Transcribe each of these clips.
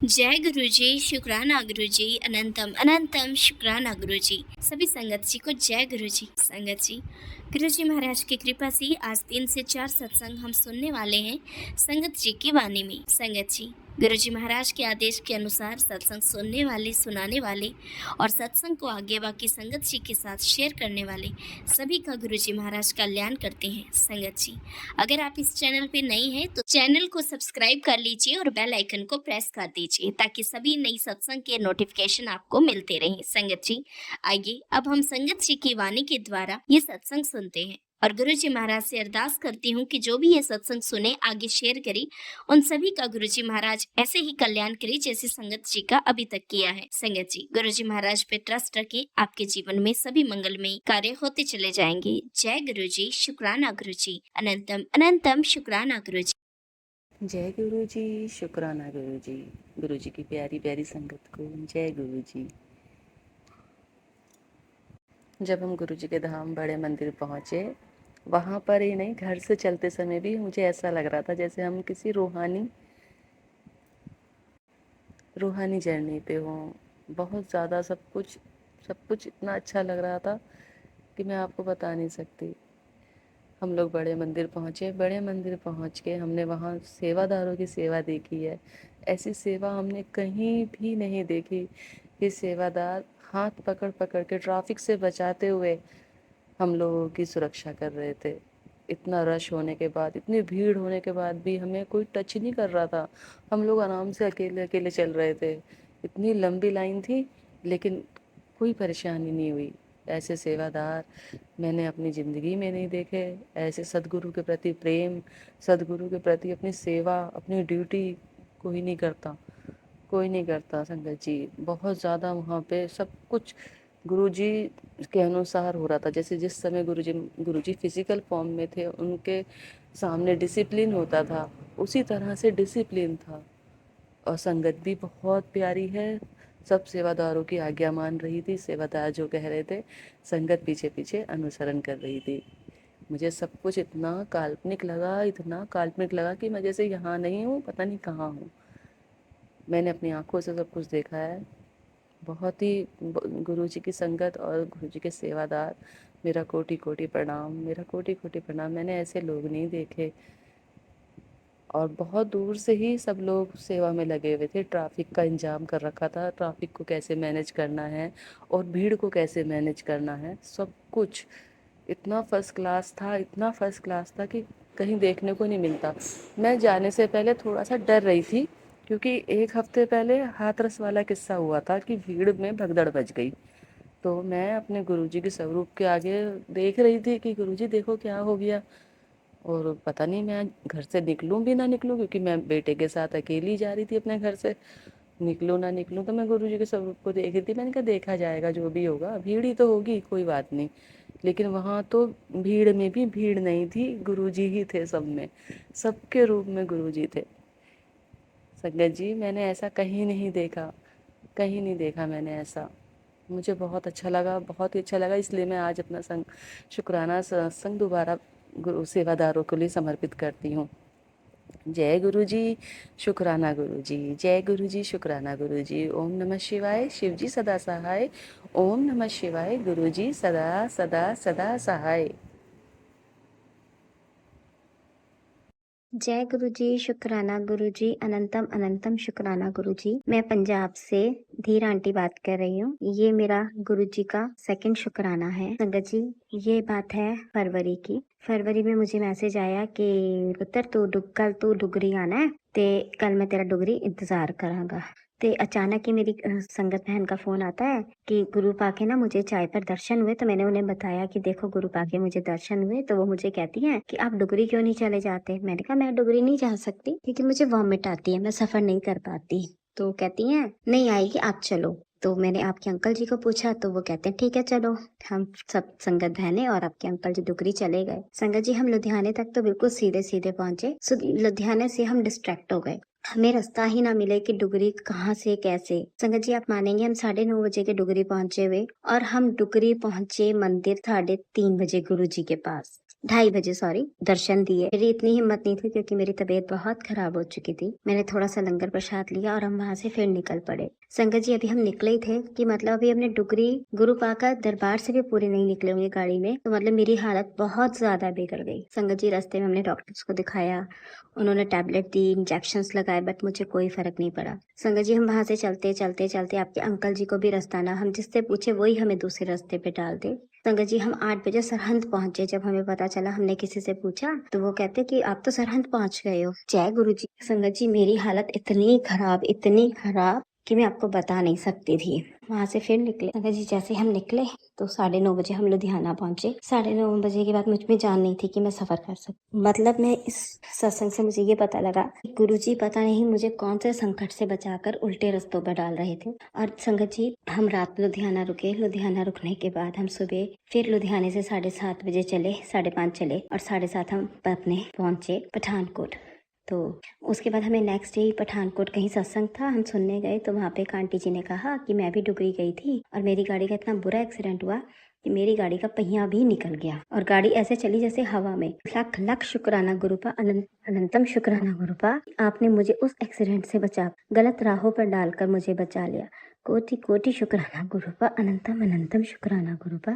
जय गुरु जी, शुक्राना गुरु जी, अनंतम अनंतम शुक्राना गुरु जी। सभी संगत जी को जय गुरु जी। संगत जी, गुरु जी महाराज की कृपा से आज 3 से 4 सत्संग हम सुनने वाले हैं संगत जी की वाणी में। संगत जी, गुरु जी महाराज के आदेश के अनुसार सत्संग सुनने वाले, सुनाने वाले और सत्संग को आगे बाकी संगत जी के साथ शेयर करने वाले सभी का गुरु जी महाराज कल्याण करते हैं। संगत जी, अगर आप इस चैनल पे नए हैं तो चैनल को सब्सक्राइब कर लीजिए और बेल आइकन को प्रेस कर दीजिए ताकि सभी नई सत्संग के नोटिफिकेशन आपको मिलते रहें। संगत जी, आइए अब हम संगत जी की वाणी के द्वारा ये सत्संग सुनते हैं और गुरु जी महाराज से अरदास करती हूँ कि जो भी ये सत्संग सुने, आगे शेयर करें, उन सभी का गुरु जी महाराज ऐसे ही कल्याण करे जैसे संगत जी का अभी तक किया है। संगत जी, गुरु जी महाराज पे ट्रस्ट रखें, आपके जीवन में सभी मंगलमय कार्य होते चले जाएंगे। जय गुरु जी, शुक्राना गुरु जी, अनंतम अनंतम शुक्राना गुरु जी। जय गुरु जी, शुक्राना गुरु जी की प्यारी प्यारी संगत को जय गुरु जी। जब हम गुरु जी के धाम बड़े मंदिर पहुँचे, वहाँ पर ही नहीं, घर से चलते समय भी मुझे ऐसा लग रहा था जैसे हम किसी रूहानी जर्नी पे हों। बहुत ज़्यादा सब कुछ इतना अच्छा लग रहा था कि मैं आपको बता नहीं सकती। हम लोग बड़े मंदिर पहुँचे। बड़े मंदिर पहुँच के हमने वहाँ सेवादारों की सेवा देखी है। ऐसी सेवा हमने कहीं भी नहीं देखी कि सेवादार हाथ पकड़ पकड़ के ट्रैफिक से बचाते हुए हम लोगों की सुरक्षा कर रहे थे। इतना रश होने के बाद, इतनी भीड़ होने के बाद भी हमें कोई टच नहीं कर रहा था। हम लोग आराम से अकेले अकेले चल रहे थे। इतनी लंबी लाइन थी लेकिन कोई परेशानी नहीं हुई। ऐसे सेवादार मैंने अपनी ज़िंदगी में नहीं देखे। ऐसे सदगुरु के प्रति प्रेम, सदगुरु के प्रति अपनी सेवा, अपनी ड्यूटी कोई नहीं करता संगत जी। बहुत ज़्यादा वहाँ पे सब कुछ गुरुजी के अनुसार हो रहा था। जैसे जिस समय गुरुजी फिजिकल फॉर्म में थे, उनके सामने डिसिप्लिन होता था, उसी तरह से डिसिप्लिन था। और संगत भी बहुत प्यारी है। सब सेवादारों की आज्ञा मान रही थी। सेवादार जो कह रहे थे, संगत पीछे पीछे अनुसरण कर रही थी। मुझे सब कुछ इतना काल्पनिक लगा कि मैं जैसे यहाँ नहीं हूँ, पता नहीं कहाँ हूँ। मैंने अपनी आंखों से सब कुछ देखा है। बहुत ही गुरुजी की संगत और गुरुजी के सेवादार, मेरा कोटि कोटि प्रणाम। मैंने ऐसे लोग नहीं देखे। और बहुत दूर से ही सब लोग सेवा में लगे हुए थे। ट्रैफिक का इंतजाम कर रखा था, ट्रैफिक को कैसे मैनेज करना है और भीड़ को कैसे मैनेज करना है, सब कुछ इतना फर्स्ट क्लास था कि कहीं देखने को नहीं मिलता। मैं जाने से पहले थोड़ा सा डर रही थी क्योंकि 1 हफ्ते पहले हाथरस वाला किस्सा हुआ था कि भीड़ में भगदड़ मच गई। तो मैं अपने गुरुजी के स्वरूप के आगे देख रही थी कि गुरुजी देखो क्या हो गया। और पता नहीं मैं घर से निकलूं भी ना निकलूं, क्योंकि मैं बेटे के साथ अकेली जा रही थी अपने घर से। निकलूं ना निकलूं, तो मैं गुरुजी के स्वरूप को देख रही थी। मैंने कहा देखा जाएगा, जो भी होगा, भीड़ ही तो होगी, कोई बात नहीं। लेकिन वहाँ तो भीड़ में भी भीड़ नहीं थी, गुरुजी ही थे सब में। सबके रूप में गुरुजी थे। संगत जी, मैंने ऐसा कहीं नहीं देखा मैंने ऐसा। मुझे बहुत अच्छा लगा, बहुत ही अच्छा लगा। इसलिए मैं आज अपना शुक्राना संग दोबारा गुरु सेवादारों के लिए समर्पित करती हूँ। जय गुरु जी, शुक्राना गुरु जी। जय गुरु जी, शुक्राना गुरु जी। ओम नमः शिवाय, शिव जी सदा सहाय। ओम नमः शिवाय, गुरु जी सदा सदा सदा सहाय। जय गुरु जी, शुक्राना गुरु जी, अनंतम अनंतम शुक्राना गुरु जी। मैं पंजाब से धीरा आंटी बात कर रही हूँ। ये मेरा गुरु जी का सेकंड शुक्राना है। संगत जी, ये बात है फरवरी की। फरवरी में मुझे मैसेज आया कि पुत्र कल तू डुगरी आना है ते कल मैं तेरा डुगरी इंतजार करांगा। ते अचानक ही मेरी संगत बहन का फोन आता है कि गुरु पाके ना मुझे चाय पर दर्शन हुए। तो मैंने उन्हें बताया कि देखो गुरु पाके मुझे दर्शन हुए। तो वो मुझे कहती हैं कि आप डुगरी क्यों नहीं चले जाते। मैंने कहा मैं डुगरी नहीं जा सकती क्योंकि मुझे वॉमिट आती है, मैं सफर नहीं कर पाती। तो कहती हैं नहीं आएगी, आप चलो। तो मैंने आपके अंकल जी को पूछा तो वो कहते हैं ठीक है चलो। हम सब संगत बहने और आपके अंकल जी डुगरी चले गए। संगत जी, हम लुधियाने तक तो बिल्कुल सीधे सीधे पहुंचे। लुधियाने से हम डिस्ट्रैक्ट हो गए। हमें रास्ता ही ना मिले कि डुगरी कहाँ से कैसे। संगत जी, आप मानेंगे हम 9:30 बजे के डुगरी पहुंचे हुए और हम डुगरी पहुंचे मंदिर 3:30 बजे गुरु जी के पास। 2:30 बजे सॉरी दर्शन दिए। मेरी इतनी हिम्मत नहीं थी क्योंकि मेरी तबीयत बहुत खराब हो चुकी थी। मैंने थोड़ा सा लंगर प्रसाद लिया और हम वहाँ से फिर निकल पड़े। संगत जी अभी हम निकले ही थे कि मतलब अभी हमने डुगरी गुरु पाका दरबार से भी पूरे नहीं निकले होंगे गाड़ी में, तो मतलब मेरी हालत बहुत ज्यादा बिगड़ गई। संगत जी रास्ते में हमने डॉक्टर्स को दिखाया, उन्होंने टैबलेट दी, इंजेक्शंस लगाए, बट मुझे कोई फर्क नहीं पड़ा। संगत जी हम वहाँ से चलते चलते चलते आपके अंकल जी को भी रास्ता ना, हम जिससे पूछे वही हमें दूसरे रास्ते पे डाल दे। संगत जी हम 8 बजे सरहंद पहुंचे। जब हमें पता चला, हमने किसी से पूछा तो वो कहते कि आप तो सरहंद पहुंच गए हो। जय गुरु जी। संगत जी मेरी हालत इतनी खराब कि मैं आपको बता नहीं सकती थी। वहां से फिर निकले। संगत जी जैसे हम निकले तो 9:30 बजे हम लुधियाना पहुंचे। 9:30 बजे के बाद मुझ में जान नहीं थी कि मैं सफर कर सकती। मतलब मैं इस सत्संग से मुझे ये पता लगा कि गुरु जी पता नहीं मुझे कौन से संकट से बचाकर उल्टे रास्तों पर डाल रहे थे। और संगत जी हम रात लुधियाना रुके। लुधियाना रुकने के बाद हम सुबह फिर लुधियाने से 7:30 बजे चले, 5:30 चले और 7:30 हम अपने पहुंचे पठानकोट। तो उसके बाद हमें नेक्स्ट डे पठानकोट कहीं सत्संग था, हम सुनने गए तो वहाँ पे एक आंटी जी ने कहा कि मैं भी डुगरी गई थी और मेरी गाड़ी का इतना बुरा एक्सीडेंट हुआ कि मेरी गाड़ी का पहिया भी निकल गया और गाड़ी ऐसे चली जैसे हवा में। लाख लाख शुक्राना गुरुपा, अनंतम शुक्राना गुरुपा, आपने मुझे उस एक्सीडेंट से बचा, गलत राहों पर डालकर मुझे बचा लिया। कोटि कोटि शुक्राना गुरुपा, अनंतम अनंतम शुक्राना गुरुपा।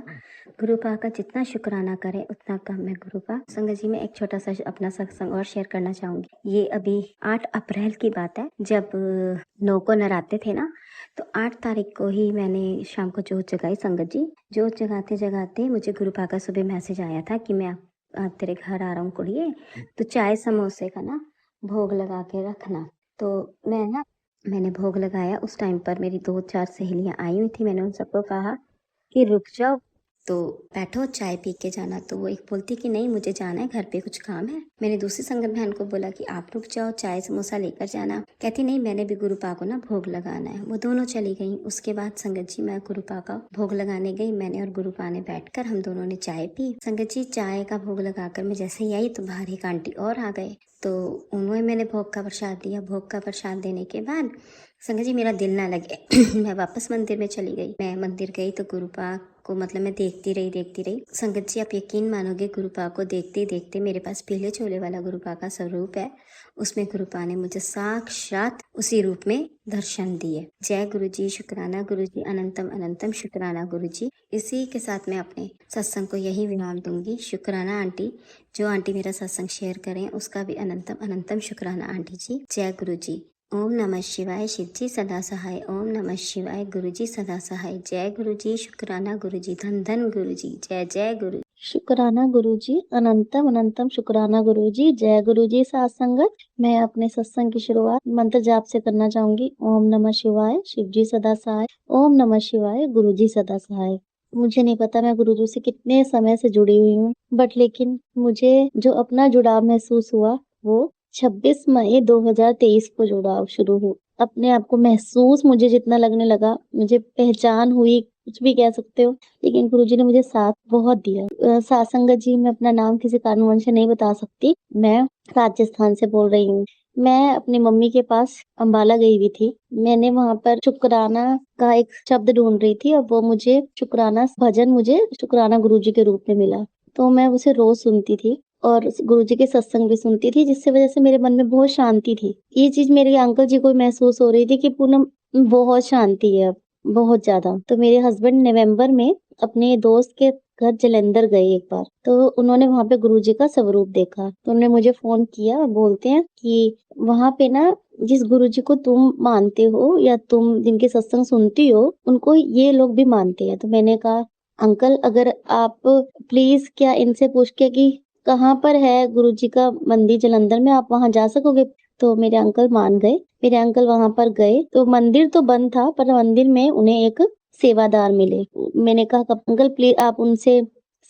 गुरुपा का जितना शुक्राना करें उतना कम है गुरुपा। संगत जी मैं एक छोटा सा अपना सत्संग और शेयर करना चाहूंगी। ये अभी 8 अप्रैल की बात है, जब नौ को नराते थे ना, तो 8 तारीख को ही मैंने शाम को जोत जगाई। संगत जी जोत जगाते जगाते मुझे गुरुपा का सुबह मैसेज आया था कि मैं तेरे घर आ रहा हूँ कुड़िए, तो चाय समोसे का ना भोग लगा के रखना। तो मैंने भोग लगाया। उस टाइम पर मेरी 2-4 सहेलियां आई हुई थी। मैंने उन सबको कहा कि रुक जाओ, तो बैठो चाय पी के जाना। तो वो एक बोलती कि नहीं मुझे जाना है, घर पे कुछ काम है। मैंने दूसरी संगत बहन को बोला कि आप रुक जाओ, चाय समोसा लेकर जाना। कहती नहीं मैंने भी गुरुपा को ना भोग लगाना है। वो दोनों चली गई। उसके बाद संगत जी मैं गुरुपा का भोग लगाने गई। मैंने और गुरुपा ने बैठकर हम दोनों ने चाय पी। संगत जी चाय का भोग लगाकर मैं जैसे ही आई तो बाहर एक आंटी और आ गए, तो उन्होंने मैंने भोग का प्रसाद दिया। भोग का प्रसाद देने के बाद संगत जी मेरा दिल ना लगे मैं वापस मंदिर में चली गई। मैं मंदिर गई तो गुरुपा को मतलब मैं देखती रही। संगत जी आप यकीन मानोगे, गुरुपा को देखते देखते मेरे पास पीले चोले वाला गुरुपा का स्वरूप है, उसमें गुरुपा ने मुझे साक्षात उसी रूप में दर्शन दिए। जय गुरु जी, शुक्राना गुरु जी, अनंतम अनंतम शुक्राना गुरु जी। इसी के साथ मैं अपने सत्संग को यही विराम दूंगी। शुक्राना आंटी, जो आंटी मेरा सत्संग शेयर करें उसका भी अनंतम अनंतम शुक्राना आंटी जी। जय गुरु जी। ओम नमः शिवाय, शिव जी सदा सहाय। ओम नमः शिवाय, गुरु जी सदा सहाय। जय गुरु जी, शुक्राना गुरु जी, धन धन गुरु जी, जय जय गुरु। शुक्राना गुरु जी, अनंतम अनंतम शुक्राना गुरु जी। जय गुरु जी। साथ संगत मैं अपने सत्संग की शुरुआत मंत्र जाप से करना चाहूंगी। ओम नमः शिवाय, शिव जी सदा सहाय। ओम नमः शिवाय, गुरु जी सदा सहाय। मुझे नहीं पता मैं गुरुजी से कितने समय से जुड़ी हुई हूँ, बट लेकिन मुझे जो अपना जुड़ाव महसूस हुआ वो 26 मई 2023 को जुड़ाव शुरू हुआ। अपने आप को महसूस मुझे जितना लगने लगा, मुझे पहचान हुई, कुछ भी कह सकते हो, लेकिन गुरुजी ने मुझे साथ बहुत दिया। साथ संगत जी मैं अपना नाम किसी कारणवश से नहीं बता सकती। मैं राजस्थान से बोल रही हूँ। मैं अपनी मम्मी के पास अम्बाला गई हुई थी। मैंने वहां पर शुक्राना का एक शब्द ढूंढ रही थी और वो मुझे शुक्राना भजन मुझे शुक्राना गुरुजी के रूप में मिला। तो मैं उसे रोज सुनती थी और गुरुजी के सत्संग भी सुनती थी, जिससे वजह से मेरे मन में बहुत शांति थी। ये चीज मेरे अंकल जी को महसूस हो रही थी कि पूनम बहुत शांति है, बहुत ज्यादा। तो मेरे हस्बैंड नवंबर में अपने दोस्त के घर जलंधर गए एक बार, तो उन्होंने वहां पे गुरुजी का स्वरूप देखा। तो उन्होंने मुझे फोन किया, बोलते हैं कि वहां पे ना जिस गुरुजी को तुम मानते हो या तुम जिनके सत्संग सुनती हो उनको ये लोग भी मानते हैं। तो मैंने कहा अंकल अगर आप प्लीज क्या इनसे पूछ के कि कहाँ पर है गुरुजी का मंदिर जलंधर में, आप वहां जा सकोगे? तो मेरे अंकल मान गए। मेरे अंकल वहां पर गए तो मंदिर तो बंद था, पर मंदिर में उन्हें एक सेवादार मिले। मैंने कहा अंकल प्लीज आप उनसे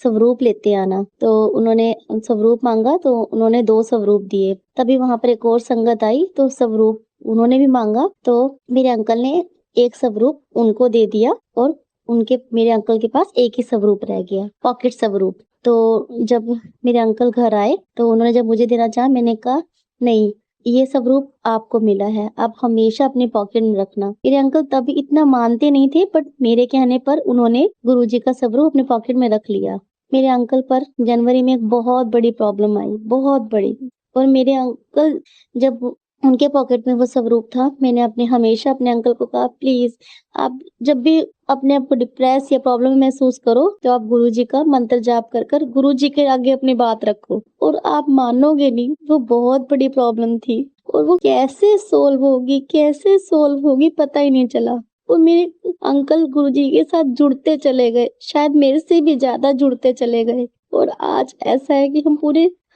स्वरूप लेते आना। तो उन्होंने स्वरूप मांगा तो उन्होंने 2 स्वरूप दिए। तभी वहां पर एक और संगत आई तो स्वरूप उन्होंने भी मांगा, तो मेरे अंकल ने एक स्वरूप उनको दे दिया और मेरे अंकल के पास एक ही स्वरूप रह गया, पॉकेट स्वरूप। तो जब मेरे अंकल घर आए तो उन्होंने जब मुझे देना चाहा, मैंने कहा नहीं ये स्वरूप आपको मिला है, आप हमेशा अपने पॉकेट में रखना। मेरे अंकल तभी इतना मानते नहीं थे, बट मेरे कहने पर उन्होंने गुरुजी का स्वरूप अपने पॉकेट में रख लिया। मेरे अंकल पर जनवरी में एक बहुत बड़ी प्रॉब्लम आई, बहुत बड़ी। और मेरे अंकल जब उनके पॉकेट में वो स्वरूप था, मैंने हमेशा अपने अंकल को कहा, प्लीज़ आप जब भी अपने आप को डिप्रेस या प्रॉब्लम महसूस करो, तो आप गुरुजी का मंत्र जाप कर गुरुजी के आगे अपनी बात रखो। और आप मानोगे नहीं, वो बहुत बड़ी प्रॉब्लम थी और वो कैसे सोल्व होगी पता ही नहीं चला। और मेरे अंकल गुरुजी के साथ जुड़ते चले गए, शायद मेरे से भी ज़्यादा जुड़ते चले गए। और आज ऐसा है कि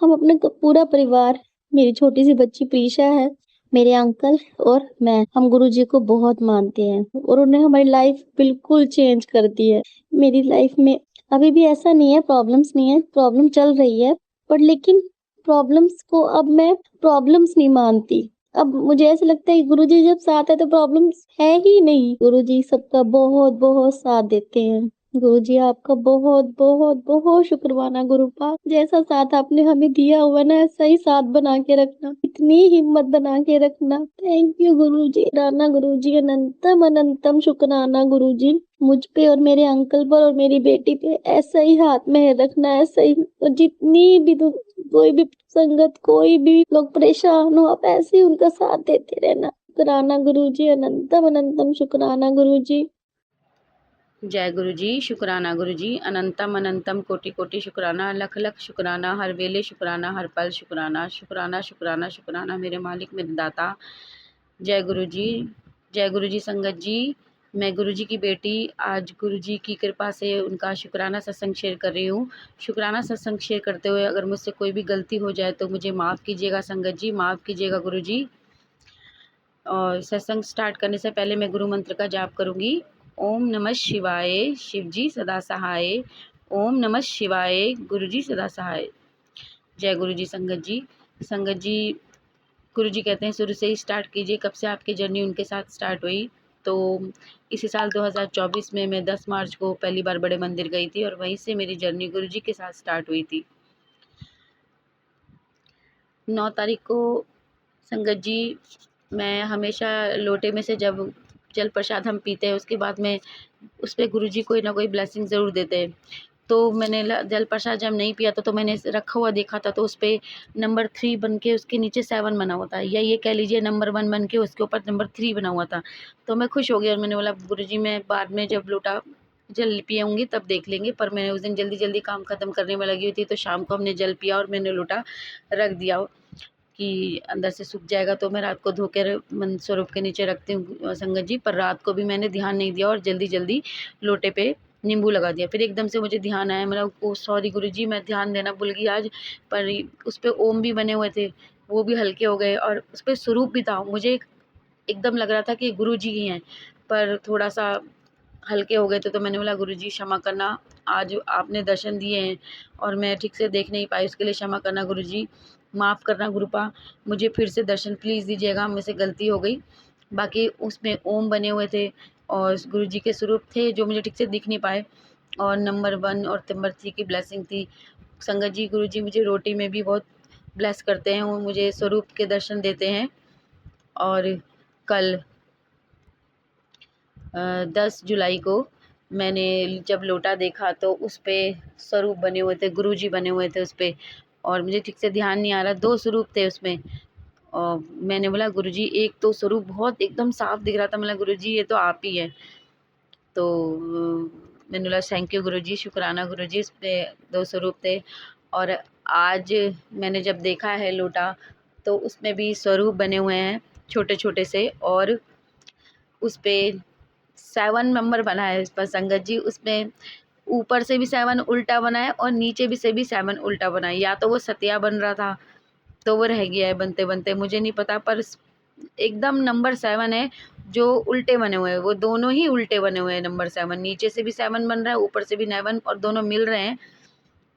हम अपने पूरा परिवार, मेरी छोटी सी बच्ची प्रीशा है, मेरे अंकल और मैं, हम गुरुजी को बहुत मानते हैं और उन्हें हमारी लाइफ बिल्कुल चेंज कर दी है। मेरी लाइफ में अभी भी ऐसा नहीं है, प्रॉब्लम्स नहीं है, प्रॉब्लम चल रही है, पर लेकिन प्रॉब्लम्स को अब मैं प्रॉब्लम्स नहीं मानती। अब मुझे ऐसा लगता है कि गुरुजी जब साथ है तो प्रॉब्लम्स है ही नहीं। गुरुजी सबका बहुत-बहुत साथ देते हैं। गुरुजी आपका बहुत शुक्रवाना गुरुपाक। जैसा साथ आपने हमें दिया हुआ ना, ऐसा ही साथ बना के रखना। इतनी हिम्मत बना के रखना। थैंक यू गुरुजी। शुक्राना गुरुजी, अनंतम अनंतम शुक्राना गुरुजी। मुझ पे और मेरे अंकल पर और मेरी बेटी पे ऐसा ही हाथ में रखना, ऐसा ही। और जितनी भी कोई भी संगत, कोई भी लोग परेशान हो, आप ऐसे ही उनका साथ देते रहना। शुक्राना गुरुजी, अनंतम अनंतम शुक्राना गुरुजी। जय गुरु जी। शुक्राना गुरु जी, अनंतम अनंतम कोटि कोटि शुक्राना, लख लख शुक्राना, हर वेले शुक्राना, हर पल शुक्राना, शुक्राना शुक्राना शुक्राना मेरे मालिक, मेरे दाता। जय गुरु जी। जय गुरु जी। संगत जी, मैं गुरु जी की बेटी आज गुरु जी की कृपा से उनका शुक्राना सत्संग शेयर कर रही हूँ। शुक्राना सत्संग शेयर करते हुए अगर मुझसे कोई भी गलती हो जाए तो मुझे माफ़ कीजिएगा संगत जी, माफ़ कीजिएगा गुरु जी। और सत्संग स्टार्ट करने से पहले मैं गुरु मंत्र का जाप करूँगी। ओम नमः शिवाय, शिव जी सदा सहाय। ओम नमः शिवाय, गुरु जी सदा सहाय। जय गुरु जी। संगत जी, संगत जी, गुरु जी कहते हैं शुरू से ही स्टार्ट कीजिए। कब से आपकी जर्नी उनके साथ स्टार्ट हुई? तो इसी साल 2024 में मैं 10 मार्च को पहली बार बड़े मंदिर गई थी और वहीं से मेरी जर्नी गुरु जी के साथ स्टार्ट हुई थी। 9 तारीख को संगत जी, मैं हमेशा लोटे में से जब जल प्रसाद हम पीते हैं उसके बाद में उस पे गुरुजी कोई ना कोई ब्लेसिंग ज़रूर देते हैं। तो मैंने जल प्रसाद जब नहीं पिया था तो मैंने रखा हुआ देखा था, तो उस पे नंबर 3 बन के उसके नीचे 7 बना हुआ था, या ये कह लीजिए नंबर 1 बन के उसके ऊपर नंबर 3 बना हुआ था। तो मैं खुश हो गई और मैंने बोला गुरुजी मैं बाद में जब लोटा जल पियूँगी तब देख लेंगे। पर मैंने उस दिन जल्दी काम ख़त्म करने में लगी हुई थी, तो शाम को हमने जल पिया और मैंने लोटा रख दिया कि अंदर से सूख जाएगा। तो मैं रात को धो कर मन स्वरूप के नीचे रखती हूँ संगत जी। पर रात को भी मैंने ध्यान नहीं दिया और जल्दी लोटे पे नींबू लगा दिया। फिर एकदम से मुझे ध्यान आया, मेरा ओ सॉरी गुरुजी, मैं ध्यान देना भूल गई आज। पर उस पे ओम भी बने हुए थे, वो भी हल्के हो गए और उस पे स्वरूप भी था। मुझे एकदम लग रहा था कि गुरुजी ही हैं, पर थोड़ा-सा हल्के हो गए थे। तो मैंने बोला गुरुजी क्षमा करना, आज आपने दर्शन दिए हैं और मैं ठीक से देख नहीं पाई, उसके लिए क्षमा करना गुरुजी, माफ़ करना गुरुपा, मुझे फिर से दर्शन प्लीज़ दीजिएगा, मुझसे गलती हो गई। बाकी उसमें ओम बने हुए थे और गुरुजी के स्वरूप थे जो मुझे ठीक से दिख नहीं पाए, और नंबर 1 और नंबर 3 की ब्लेसिंग थी। संगत जी, गुरुजी मुझे रोटी में भी बहुत ब्लेस करते हैं, वो मुझे स्वरूप के दर्शन देते हैं। और कल 10 जुलाई को मैंने जब लोटा देखा तो उस पे स्वरूप बने हुए थे, गुरुजी बने हुए थे उस पे, और मुझे ठीक से ध्यान नहीं आ रहा, 2 स्वरूप थे उसमें। और मैंने बोला गुरुजी, एक तो स्वरूप बहुत एकदम साफ दिख रहा था, मैं बोला गुरुजी ये तो आप ही हैं। तो मैंने बोला थैंक यू गुरुजी, शुक्राना गुरुजी, इस पे 2 स्वरूप थे। और आज मैंने जब देखा है लोटा तो उसमें भी स्वरूप बने हुए हैं छोटे-छोटे से, और उस पे 7 नंबर बना है इस पर संगत जी। उसमें ऊपर से भी 7 उल्टा बना है और नीचे भी से भी 7 उल्टा बना है। या तो वो सतिया बन रहा था तो वो रह गया है बनते-बनते, मुझे नहीं पता, पर एकदम नंबर 7 है जो उल्टे बने हुए हैं, वो दोनों ही उल्टे बने हुए हैं नंबर 7, नीचे से भी 7 बन रहा है, ऊपर से भी 7, और दोनों मिल रहे हैं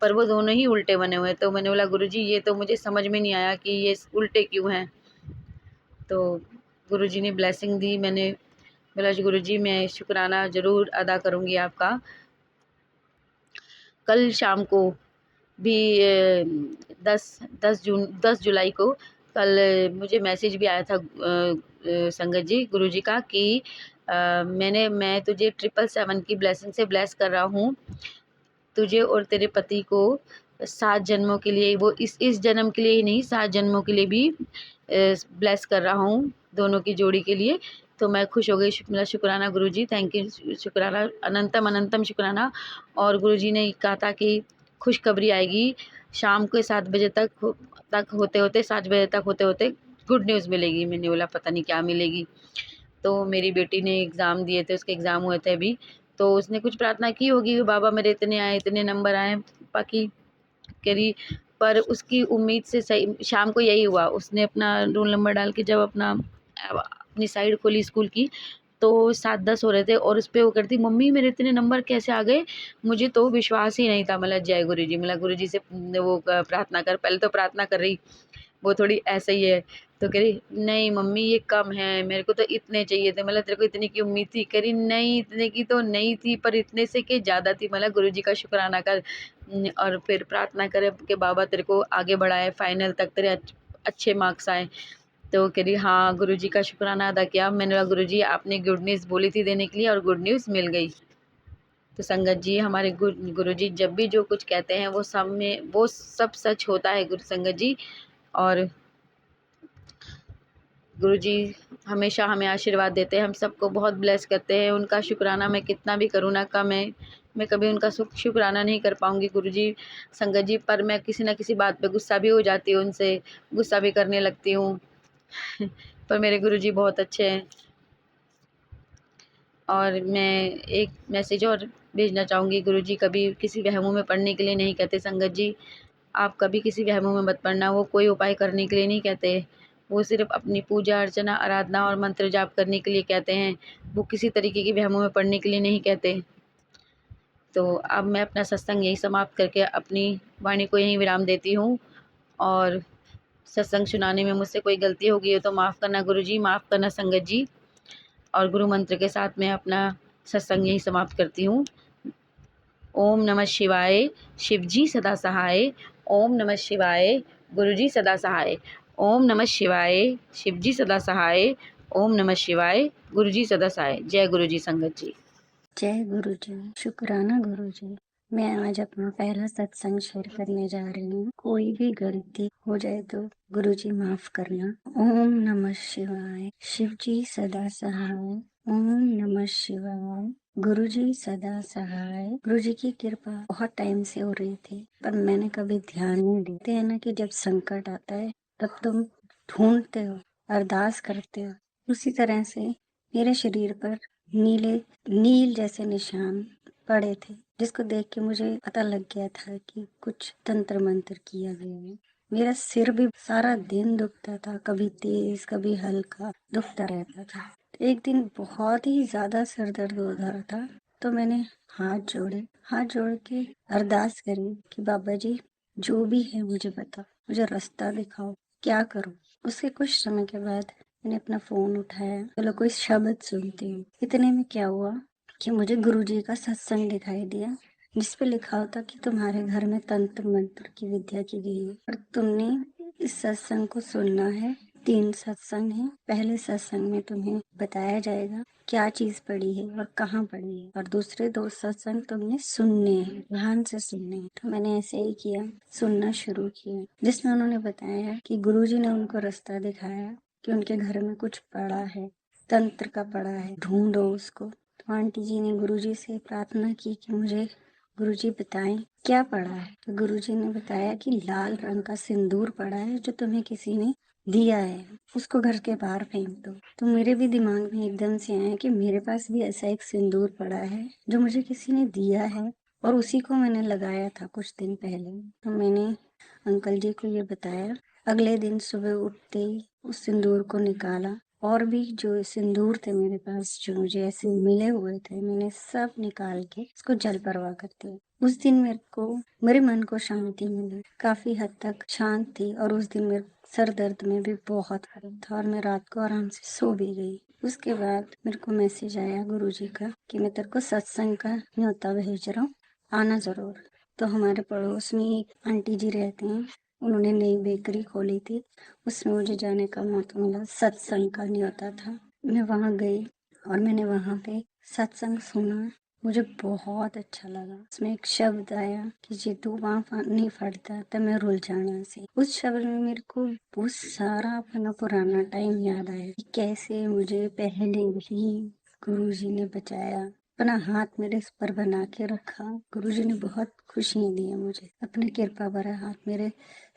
पर वो दोनों ही उल्टे बने हुए हैं। तो मैंने बोला गुरुजी ये तो मुझे समझ में नहीं आया कि ये उल्टे क्यों हैं। तो गुरुजी ने ब्लेसिंग दी, मैंने बोला गुरुजी मैं शुक्राना ज़रूर अदा करूँगी आपका। कल शाम को भी 10 जुलाई को कल मुझे मैसेज भी आया था संगत जी गुरुजी का कि मैं तुझे 777 की ब्लेसिंग से ब्लेस कर रहा हूँ, तुझे और तेरे पति को 7 जन्मों के लिए, वो इस जन्म के लिए ही नहीं, 7 जन्मों के लिए भी ब्लेस कर रहा हूँ दोनों की जोड़ी के लिए। तो मैं खुश हो गई। मेरा शुक्राना गुरुजी, थैंक यू, शुक्राना, अनंतम अनंतम शुक्राना। और गुरुजी ने कहा था कि खुशखबरी आएगी शाम के 7 बजे तक होते-होते, 7 बजे तक होते-होते गुड न्यूज़ मिलेगी। मैंने बोला पता नहीं क्या मिलेगी। तो मेरी बेटी ने एग्ज़ाम दिए थे, उसके एग्ज़ाम हुए थे अभी, तो उसने कुछ प्रार्थना की होगी कि बाबा मेरे इतने आए, इतने नंबर आए, बाकी करी, पर उसकी उम्मीद से सही शाम को यही हुआ। उसने अपना रोल नंबर डाल के जब अपनी साइड खोली स्कूल की, तो 7-10 हो रहे थे और उसपे वो करती, मम्मी मेरे इतने नंबर कैसे आ गए? मुझे तो विश्वास ही नहीं था। मतलब जय गुरुजी, मतलब गुरुजी से वो प्रार्थना कर, पहले तो प्रार्थना कर रही, वो थोड़ी ऐसे ही है, तो कह रही नहीं मम्मी ये कम है, मेरे को तो इतने चाहिए थे। मतलब तेरे को इतने की उम्मीद थी? कह रही नहीं इतने की तो नहीं थी, पर इतने से के ज़्यादा थी। मतलब गुरुजी का शुक्राना कर। और फिर प्रार्थना करे कि बाबा तेरे को आगे बढ़ाए, फाइनल तक तेरे अच्छे मार्क्स आए। तो कह रही हाँ गुरुजी का शुक्राना अदा किया। मैंने बोला गुरुजी आपने गुड न्यूज़ बोली थी देने के लिए और गुड न्यूज़ मिल गई। तो संगत जी, हमारे गुरुजी जब भी जो कुछ कहते हैं वो सब सच होता है गुरु संगत जी। और गुरुजी हमेशा हमें आशीर्वाद देते हैं, हम सबको बहुत ब्लेस करते हैं। उनका शुक्राना मैं कितना भी करूँ ना कम है। मैं कभी उनका शुक्राना नहीं कर पाऊँगी गुरुजी संगत जी, पर मैं किसी न किसी बात पे गुस्सा भी हो जाती हूँ उनसे, गुस्सा भी करने लगती हूँ। पर मेरे गुरुजी बहुत अच्छे हैं। और मैं एक मैसेज और भेजना चाहूँगी, गुरुजी कभी किसी वहमों में पड़ने के लिए नहीं कहते संगत जी। आप कभी किसी वहमों में मत पड़ना, वो कोई उपाय करने के लिए नहीं कहते। वो सिर्फ़ अपनी पूजा अर्चना, आराधना और मंत्र जाप करने के लिए कहते हैं। वो किसी तरीके की वहमों में पड़ने के लिए नहीं कहते। तो अब मैं अपना सत्संग यहीं समाप्त करके अपनी वाणी को यहीं विराम देती हूँ। और सत्संग सुनाने में मुझसे कोई गलती हो गई हो तो माफ़ करना गुरुजी, माफ़ करना संगत जी। और गुरु मंत्र के साथ मैं अपना सत्संग यहीं समाप्त करती हूँ। ओम नमः शिवाय, शिवजी सदा सहाय। ओम नमः शिवाय, गुरुजी सदा सहाय। ओम नमः शिवाय, शिवजी सदा सहाय। ओम नमः शिवाय, गुरुजी सदा सहाय। जय गुरुजी संगत जी। जय गुरुजी, शुक्राना गुरुजी। मैं आज अपना पहला सत्संग शेयर करने जा रही हूँ। कोई भी गलती हो जाए तो गुरुजी माफ करना। ओम नमः शिवाय, शिवजी सदा सहाय। ओम नमः शिवाय, गुरुजी सदा सहाय। गुरुजी की कृपा बहुत टाइम से हो रही थी, पर मैंने कभी ध्यान नहीं देते है ना कि जब संकट आता है तब तुम ढूंढते हो, अरदास करते हो। उसी तरह से मेरे शरीर पर नील जैसे निशान पड़े थे, जिसको देख के मुझे पता लग गया था कि कुछ तंत्र मंत्र किया गया है। मेरा सिर भी सारा दिन दुखता था, कभी तेज कभी हल्का दुखता रहता था। एक दिन बहुत ही ज्यादा सिर दर्द हो रहा था, तो मैंने हाथ जोड़ के अरदास करी कि बाबा जी जो भी है मुझे बताओ, मुझे रास्ता दिखाओ, क्या करूं। उसके कुछ समय के बाद मैंने अपना फोन उठाया, चलो कोई शब्द सुनती हूँ। इतने में क्या हुआ कि मुझे गुरुजी का सत्संग दिखाई दिया, जिस पे लिखा होता कि तुम्हारे घर में तंत्र मंत्र की विद्या की गई है और तुमने इस सत्संग को सुनना है। 3 सत्संग है। पहले सत्संग में तुम्हें बताया जाएगा क्या चीज पड़ी है और कहाँ पड़ी है, और दूसरे 2 सत्संग तुमने सुनने हैं, ध्यान से सुनने हैं। तो मैंने ऐसे ही किया, सुनना शुरू किया, जिसमें उन्होंने बताया कि गुरुजी ने उनको रास्ता दिखाया कि उनके घर में कुछ पड़ा है, तंत्र का पड़ा है, ढूंढो उसको। तो आंटी जी ने गुरुजी से प्रार्थना की कि मुझे गुरुजी बताएं क्या पड़ा है। तो गुरुजी ने बताया कि लाल रंग का सिंदूर पड़ा है जो तुम्हें किसी ने दिया है, उसको घर के बाहर फेंक दो। तो मेरे भी दिमाग में एकदम से आया कि मेरे पास भी ऐसा एक सिंदूर पड़ा है जो मुझे किसी ने दिया है और उसी को मैंने लगाया था कुछ दिन पहले। तो मैंने अंकल जी को ये बताया। अगले दिन सुबह उठते ही उस सिंदूर को निकाला, और भी जो सिंदूर थे मेरे पास जो मुझे ऐसे मिले हुए थे, मैंने सब निकाल के उसको जल परवाह कर दिया। उस दिन मेरे मन को शांति मिली, काफी हद तक शांत थी। और उस दिन मेरे सर दर्द में भी बहुत फर्क था और मैं रात को आराम से सो भी गई। उसके बाद मेरे को मैसेज आया गुरुजी का कि मैं तेरे को सत्संग का न्योता भेज रहा हूँ, आना जरूर। तो हमारे पड़ोस में एक आंटी जी रहती हैं, उन्होंने नई बेकरी खोली थी, उसमें मुझे जाने का मौका मिला। सत्संग का न्योता था, मैं वहाँ गई और मैंने वहाँ पे सत्संग सुना मुझे बहुत अच्छा लगा। उसमें एक शब्द आया कि जे तू वहाँ नहीं फटता तो मैं रुल जाना से। उस शब्द में मेरे को बहुत सारा अपना पुराना टाइम याद आया कि कैसे मुझे पहले ही गुरुजी ने बचाया, अपना हाथ मेरे इस पर बना के रखा। गुरुजी ने बहुत खुशियाँ दी है मुझे, अपनी कृपा भरा हाथ मेरे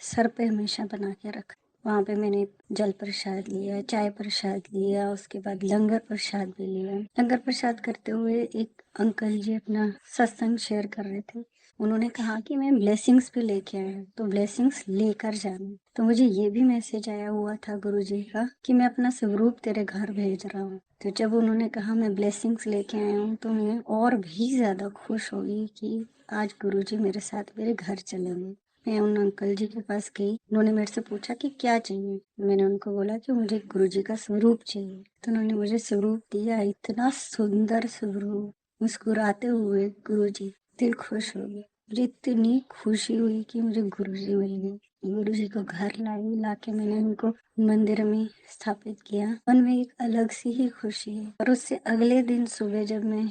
सर पे हमेशा बना के रखा। वहाँ पे मैंने जल प्रसाद लिया, चाय प्रसाद लिया, उसके बाद लंगर प्रसाद भी लिया। लंगर प्रसाद करते हुए एक अंकल जी अपना सत्संग शेयर कर रहे थे। उन्होंने कहा कि मैं ब्लेसिंग्स भी लेके आया हूँ, तो ब्लेसिंग्स लेकर जाना। तो मुझे ये भी मैसेज आया हुआ था गुरुजी का कि मैं अपना स्वरूप तेरे घर भेज रहा हूँ। तो जब उन्होंने कहा मैं ब्लेसिंग्स लेके आया हूँ तो मैं और भी ज्यादा खुश हुई कि आज गुरुजी मेरे साथ मेरे घर चलेंगे। मैं उन अंकल जी के पास गई। उन्होंने मेरे से पूछा कि क्या चाहिए। मैंने उनको बोला कि मुझे गुरुजी का स्वरूप चाहिए। तो उन्होंने मुझे स्वरूप दिया, इतना सुंदर स्वरूप। मुस्कुराते हुए गुरुजी, दिल खुश हो गया। मुझे इतनी खुशी हुई कि मुझे गुरुजी मिल गए। गुरुजी को घर लाई, लाके मैंने उनको मंदिर में स्थापित किया। मन में एक अलग सी ही खुशी है। और उससे अगले दिन सुबह जब मैं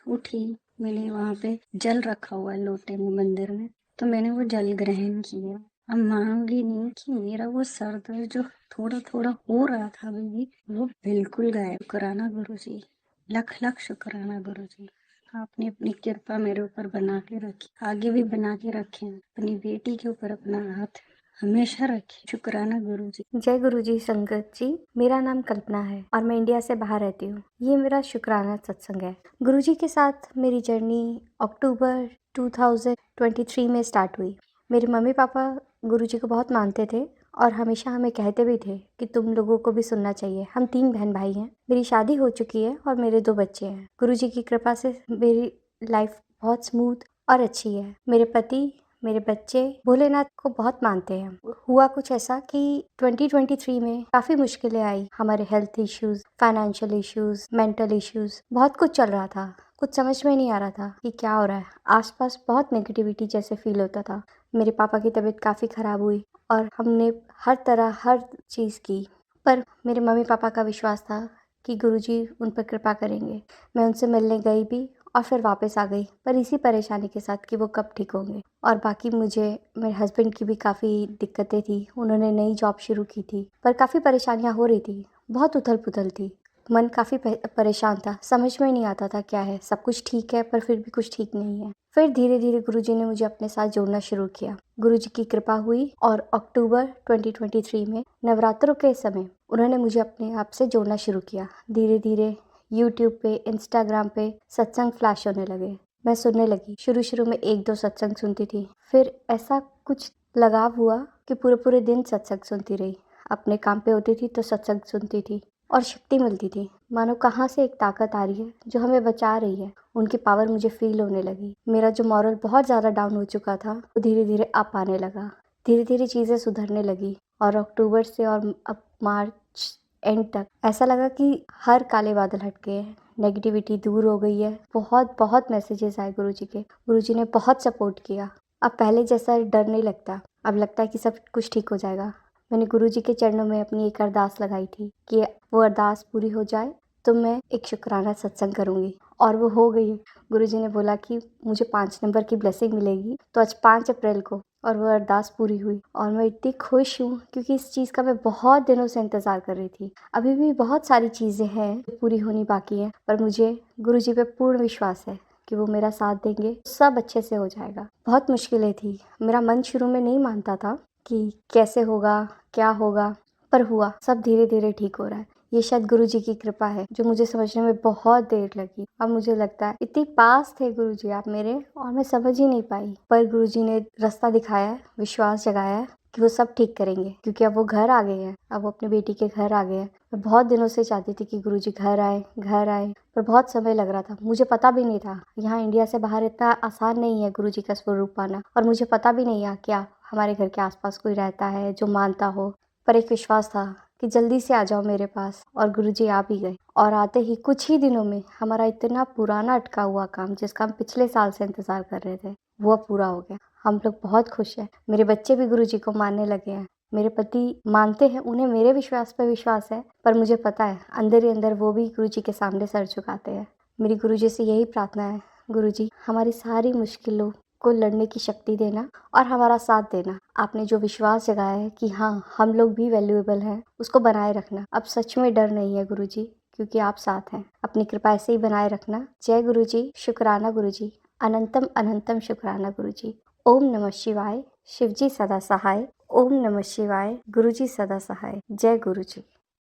उठी, मैंने वहाँ पे जल रखा हुआ है लोटे में मंदिर में, तो मैंने वो जल ग्रहण किया। अब मानोगी नहीं कि मेरा वो सर दर्द जो थोड़ा थोड़ा हो रहा था अभी भी, वो बिल्कुल गायब। शुक्राना गुरुजी, लख लख शुक्राना गुरुजी। आपने अपनी कृपा मेरे ऊपर बना के रखी, आगे भी बना के रखे। अपनी बेटी के ऊपर अपना हाथ हमेशा रखे। शुक्राना गुरुजी। जय गुरुजी संगत जी। मेरा नाम कल्पना है और मैं इंडिया से बाहर रहती हूँ। ये मेरा शुक्राना सत्संग है। गुरुजी के साथ मेरी जर्नी अक्टूबर 2023 में स्टार्ट हुई। मेरे मम्मी पापा गुरुजी को बहुत मानते थे और हमेशा हमें कहते भी थे कि तुम लोगों को भी सुनना चाहिए। हम 3 बहन भाई हैं। मेरी शादी हो चुकी है और मेरे 2 बच्चे हैं। गुरुजी की कृपा से मेरी लाइफ बहुत स्मूथ और अच्छी है। मेरे पति, मेरे बच्चे भोलेनाथ को बहुत मानते हैं। हुआ कुछ ऐसा कि 2023 में काफ़ी मुश्किलें आई। हमारे health issues, financial issues, mental issues, बहुत कुछ चल रहा था। कुछ समझ में नहीं आ रहा था कि क्या हो रहा है। आसपास बहुत नेगेटिविटी जैसे फील होता था। मेरे पापा की तबीयत काफ़ी ख़राब हुई और हमने हर चीज़ की, पर मेरे मम्मी पापा का विश्वास था कि गुरुजी उन पर कृपा करेंगे। मैं उनसे मिलने गई भी और फिर वापस आ गई, पर इसी परेशानी के साथ कि वो कब ठीक होंगे। और बाकी मेरे हस्बैंड की भी काफ़ी दिक्कतें थी। उन्होंने नई जॉब शुरू की थी, पर काफ़ी परेशानियां हो रही थी। बहुत उथल-पुथल थी। मन काफ़ी परेशान था। समझ में नहीं आता था क्या है। सब कुछ ठीक है पर फिर भी कुछ ठीक नहीं है। फिर धीरे-धीरे गुरुजी ने मुझे अपने साथ जोड़ना शुरू किया। गुरुजी की कृपा हुई और अक्टूबर 2023 में नवरात्रों के समय उन्होंने मुझे अपने आप से जोड़ना शुरू किया। धीरे-धीरे यूट्यूब पे, इंस्टाग्राम पे सत्संग फ्लैश होने लगे। मैं सुनने लगी। शुरू में 1-2 सत्संग सुनती थी। फिर ऐसा कुछ लगाव हुआ कि पूरे दिन सत्संग सुनती रही। अपने काम पे होती थी तो सत्संग सुनती थी और शक्ति मिलती थी। मानो कहाँ से एक ताकत आ रही है जो हमें बचा रही है। उनकी पावर मुझे फील होने लगी। मेरा जो मॉरल बहुत ज़्यादा डाउन हो चुका था वो धीरे-धीरे अप आने लगा। धीरे-धीरे चीज़ें सुधरने लगी और अक्टूबर से और अब मार्च एंड तक ऐसा लगा कि हर काले बादल हट गए हैं। नेगेटिविटी दूर हो गई है। बहुत मैसेजेस आए गुरुजी के। गुरुजी ने बहुत सपोर्ट किया। अब पहले जैसा डर नहीं लगता। अब लगता है कि सब कुछ ठीक हो जाएगा। मैंने गुरुजी के चरणों में अपनी एक अरदास लगाई थी कि वो अरदास पूरी हो जाए तो मैं एक शुक्राना सत्संग करूँगी, और वो हो गई। गुरुजी ने बोला कि मुझे 5 नंबर की ब्लेसिंग मिलेगी। तो आज 5 अप्रैल को और वो अरदास पूरी हुई और मैं इतनी खुश हूँ क्योंकि इस चीज़ का मैं बहुत दिनों से इंतज़ार कर रही थी। अभी भी बहुत सारी चीज़ें हैं जो पूरी होनी बाकी हैं, पर मुझे गुरुजी पे पूर्ण विश्वास है कि वो मेरा साथ देंगे। सब अच्छे से हो जाएगा। बहुत मुश्किलें थी। मेरा मन शुरू में नहीं मानता था कि कैसे होगा, क्या होगा, पर हुआ। सब धीरे-धीरे ठीक हो रहा है। ये शायद गुरुजी की कृपा है जो मुझे समझने में बहुत देर लगी। अब मुझे लगता है इतनी पास थे गुरुजी आप मेरे और मैं समझ ही नहीं पाई। पर गुरुजी ने रास्ता दिखाया है, विश्वास जगाया है कि वो सब ठीक करेंगे, क्योंकि अब वो घर आ गए हैं। अब वो अपनी बेटी के घर आ गए हैं। मैं बहुत दिनों से चाहती थी कि गुरुजी घर आए, पर बहुत समय लग रहा था। मुझे पता भी नहीं था यहाँ इंडिया से बाहर इतना आसान नहीं है गुरुजी का स्वरूप पाना, और मुझे पता भी नहीं है क्या हमारे घर के आसपास कोई रहता है जो मानता हो। पर एक विश्वास था कि जल्दी से आ जाओ मेरे पास, और गुरुजी आ भी गए। और आते ही कुछ ही दिनों में हमारा इतना पुराना अटका हुआ काम, जिसका हम पिछले साल से इंतजार कर रहे थे, वो अब पूरा हो गया। हम लोग बहुत खुश हैं। मेरे बच्चे भी गुरुजी को मानने लगे हैं। मेरे पति मानते हैं, उन्हें मेरे विश्वास पर विश्वास है, पर मुझे पता है अंदर ही अंदर वो भी गुरुजी के सामने सर झुकाते हैं। मेरी गुरुजी से यही प्रार्थना है, गुरुजी हमारी सारी मुश्किलों को लड़ने की शक्ति देना और हमारा साथ देना। आपने जो विश्वास जगाया है कि हाँ हम लोग भी वैल्यूएबल हैं, उसको बनाए रखना। अब सच में डर नहीं है गुरुजी, क्योंकि आप साथ हैं। अपनी कृपा ऐसे ही बनाए रखना। जय गुरुजी, शुक्राना गुरुजी, अनंतम अनंतम शुक्राना गुरुजी। ओम नमः शिवाय, शिवजी सदा सहाय। ओम नमः शिवाय, गुरुजी सदा सहाय। जय गुरुजी।